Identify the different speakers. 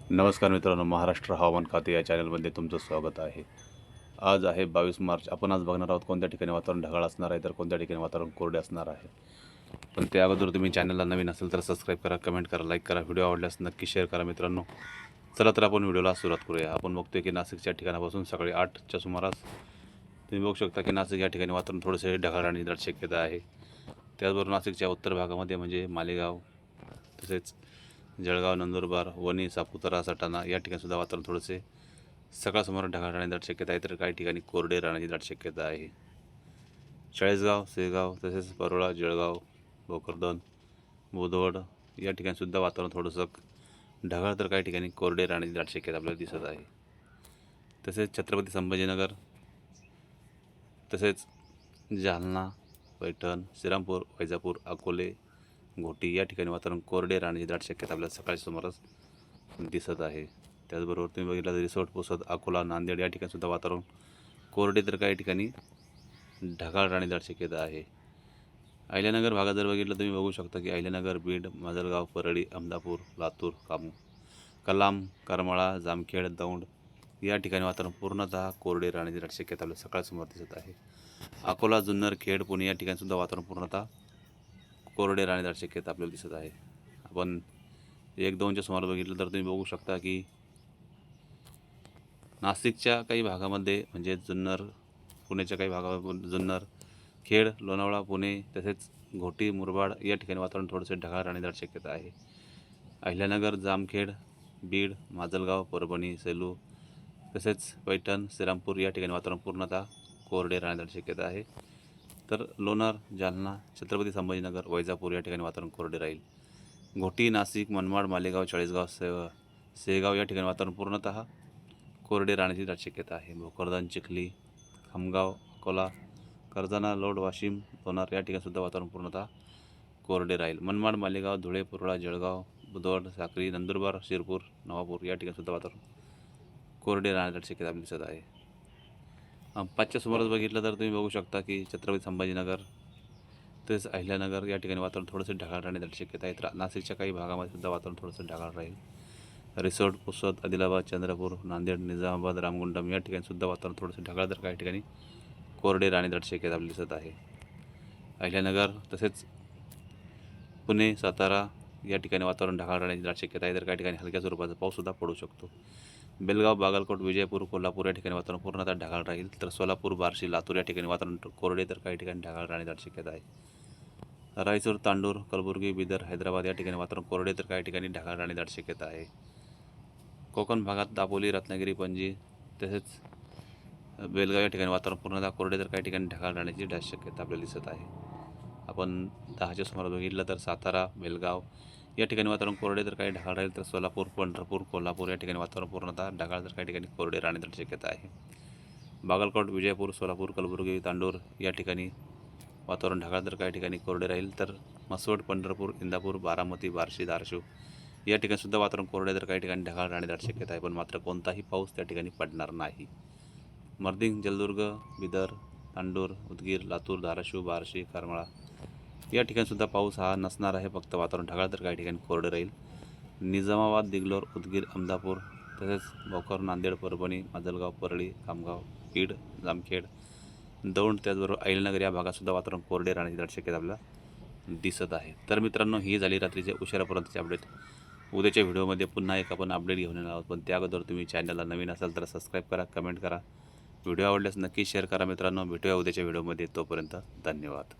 Speaker 1: नमस्कार मित्रांनो, महाराष्ट्र हवामान खाते या चॅनलमध्ये तुमचं स्वागत आहे. आज आहे 22 मार्च. आपण आज बघणार आहोत कोणत्या ठिकाणी वातावरण ढगाळ असणार आहे, तर कोणत्या ठिकाणी वातावरण कोरडे असणार आहे. पण त्या अगोदर तुम्ही चॅनलला नवीन असेल तर सबस्क्राईब करा, कमेंट करा, लाईक करा. व्हिडिओ आवडल्यास नक्की शेअर करा मित्रांनो. चला तर आपण व्हिडिओला सुरुवात करूया. आपण बघतोय की नाशिकच्या ठिकाणापासून सकाळी 8च्या सुमारास तुम्ही बघू शकता की नाशिक या ठिकाणी वातावरण थोडेसे ढगाळ आणि दाट शक्यता आहे. त्याचबरोबर नाशिकच्या उत्तर भागामध्ये म्हणजे मालेगाव, तसेच जळगाव, नंदुरबार, वणी, सापुतारा, सटाणा या ठिकाणी सुद्धा वातावरण थोडेसे सकाळसमोर ढगाळ राहण्याची दाट शक्यता आहे, तर काही ठिकाणी कोरडे राहण्याची दाट शक्यता आहे. चाळीसगाव, सेगाव, तसेच परोळा, जळगाव, भोकरदन, मुधोड या ठिकाणी सुद्धा वातावरण थोडंसं ढगाळ तर काही ठिकाणी कोरडे राहण्याची दाट शक्यता आपल्याला दिसत आहे. तसेच छत्रपती संभाजीनगर, तसेच जालना, पैठण, श्रीरामपूर, वैजापूर, अकोले, घोटी या ठिकाणी वातावरण कोरडे राहण्याची दाट शक्यता आपल्याला सकाळच्या सुमारास दिसत आहे. त्याचबरोबर तुम्ही बघितलं तर रिसोड, पुसद, अकोला, नांदेड या ठिकाणी सुद्धा वातावरण कोरडे तर काही ठिकाणी ढगाळ राहण्याची दाट शक्यता आहे. अहिल्यानगर भागात जर बघितलं तुम्ही बघू शकता की अहिल्यानगर, बीड, माजलगाव, परळी, अहमदापूर, लातूर, कलाम, करमाळा, जामखेड, दौंड या ठिकाणी वातावरण पूर्णतः कोरडे राहण्याची दाट शक्यता आपल्याला सकाळसमोर दिसत आहे. अकोला, जुन्नर, खेड, पुणे या ठिकाणी सुद्धा वातावरण पूर्णतः कोरडे राहण्याची दाट शक्यता आपल्याला दिसत आहे. आपण 1-2च्या सुमारास बघितलं तर तुम्ही बघू शकता की नाशिकच्या काही भागामध्ये म्हणजे जुन्नर, पुण्याच्या काही भागामध्ये जुन्नर, खेड, लोणावळा, पुणे, तसेच घोटी, मुरबाड या ठिकाणी वातावरण थोडेसे ढगाळ राहण्याची दाट शक्यता आहे. अहिल्यानगर, जामखेड, बीड, माजलगाव, परभणी, सेलू, तसेच पैठण, श्रीरामपूर या ठिकाणी वातावरण पूर्णतः कोरडे राहण्याची शक्यता आहे. तर लोणार, जालना, छत्रपती संभाजीनगर, वैजापूर या ठिकाणी वातावरण कोरडे राहील. घोटी, नाशिक, मनमाड, मालेगाव, चाळीसगाव, सेगाव या ठिकाणी वातावरण पूर्णतः कोरडे राहण्याची दाट शक्यता आहे. भोकरदन, चिखली, खामगाव, अकोला, कर्जाना, लोड, वाशिम, लोणार या ठिकाणी सुद्धा वातावरण पूर्णतः कोरडे राहील. मनमाड, मालेगाव, धुळे, परोळा, जळगाव, बुधवाड, साक्री, नंदुरबार, शिरपूर, नवापूर या ठिकाणी सुद्धा वातावरण कोरडे राहण्याची शक्यता आपली दिसत आहे. 5च्या सुमारास बघितलं तर तुम्ही बघू शकता की छत्रपती संभाजीनगर, तसेच अहिल्यानगर या ठिकाणी वातावरण थोडंसं ढगाळ राहण्याची शक्यता आहे. तर नाशिकच्या काही भागामध्ये सुद्धा वातावरण थोडंसं ढगाळ राहील. रिसोड, पुसद, आदिलाबाद, चंद्रपूर, नांदेड, निजामाबाद, रामगुंडम या ठिकाणी सुद्धा वातावरण थोडंसं ढगाळ तर काही ठिकाणी कोरडे राहण्याची शक्यता आपली दिसत आहे. अहिल्यानगर, तसेच पुणे, सातारा या ठिकाणी वातावरण ढगाळ राहण्याची दाट शक्यता आहे, तर काही ठिकाणी हलक्या स्वरूपाचा पाऊससुद्धा पडू शकतो. बेलगाव, बागलकोट, विजयपूर, कोल्हापूर या ठिकाणी वातावरण पूर्णतः ढगाळ राहील. तर सोलापूर, बार्शी, लातूर या ठिकाणी वातावरण कोरडे तर काही ठिकाणी ढगाळ राहण्याची दाट शक्यता आहे. रायचूर, तांडूर, कलबुर्गी, बिदर, हैदराबाद या ठिकाणी वातावरण कोरडे तर काही ठिकाणी ढगाळ राहण्याची दाट शक्यता आहे. कोकण भागात दापोली, रत्नागिरी, पणजी, तसेच बेलगाव या ठिकाणी वातावरण पूर्णतः कोरडे तर काही ठिकाणी ढगाळ राहण्याची दाट शक्यता आपल्याला दिसत आहे. आपण 10च्या सुमारास बघितलं तर सातारा, बेलगाव या ठिकाणी वातावरण कोरडे तर काही ढगाळ राहील. तर सोलापूर, पंढरपूर, कोल्हापूर या ठिकाणी वातावरण पूर्णतः ढगाळ तर काही ठिकाणी कोरडे राहण्याची शक्यता आहे. बागलकोट, विजयपूर, सोलापूर, कलबुर्गी, तांडूर या ठिकाणी वातावरण ढगाळ तर काही ठिकाणी कोरडे राहील. तर मसवड, पंढरपूर, इंदापूर, बारामती, बार्शी, धाराशिव या ठिकाणी सुद्धा वातावरण कोरडे तर काही ठिकाणी ढगाळ राहण्याची शक्यता आहे. पण मात्र कोणताही पाऊस त्या ठिकाणी पडणार नाही. मर्दिंग, जलदुर्ग, बिदर, तांडूर, उदगीर, लातूर, धाराशिव, बार्शी, करमाळा या ठिकाणी सुद्धा पाऊस हा नसणार आहे. फक्त वातावरण ढगाळ तर काही ठिकाणी कोरडे राहील. निजामाबाद, दिगलोर, उदगीर, अहमदापूर, तसेच भोकर, नांदेड, परभणी, माजलगाव, परळी, खामगाव, बीड, जामखेड, दौंड, त्याचबरोबर अहिल्यानगर या भागातसुद्धा वातावरण कोरडे राहण्याची दाट शक्यता आपल्याला दिसत आहे. तर मित्रांनो, ही झाली रात्रीच्या उशिरापर्यंतची अपडेट. उद्याच्या व्हिडिओमध्ये पुन्हा एक आपण अपडेट घेऊन येणार आहोत. पण त्या अगोदर तुम्ही चॅनलला नवीन असाल तर सबस्क्राईब करा, कमेंट करा. व्हिडिओ आवडल्यास नक्की शेअर करा मित्रांनो. भेटूया उद्याच्या व्हिडिओमध्ये. तोपर्यंत धन्यवाद.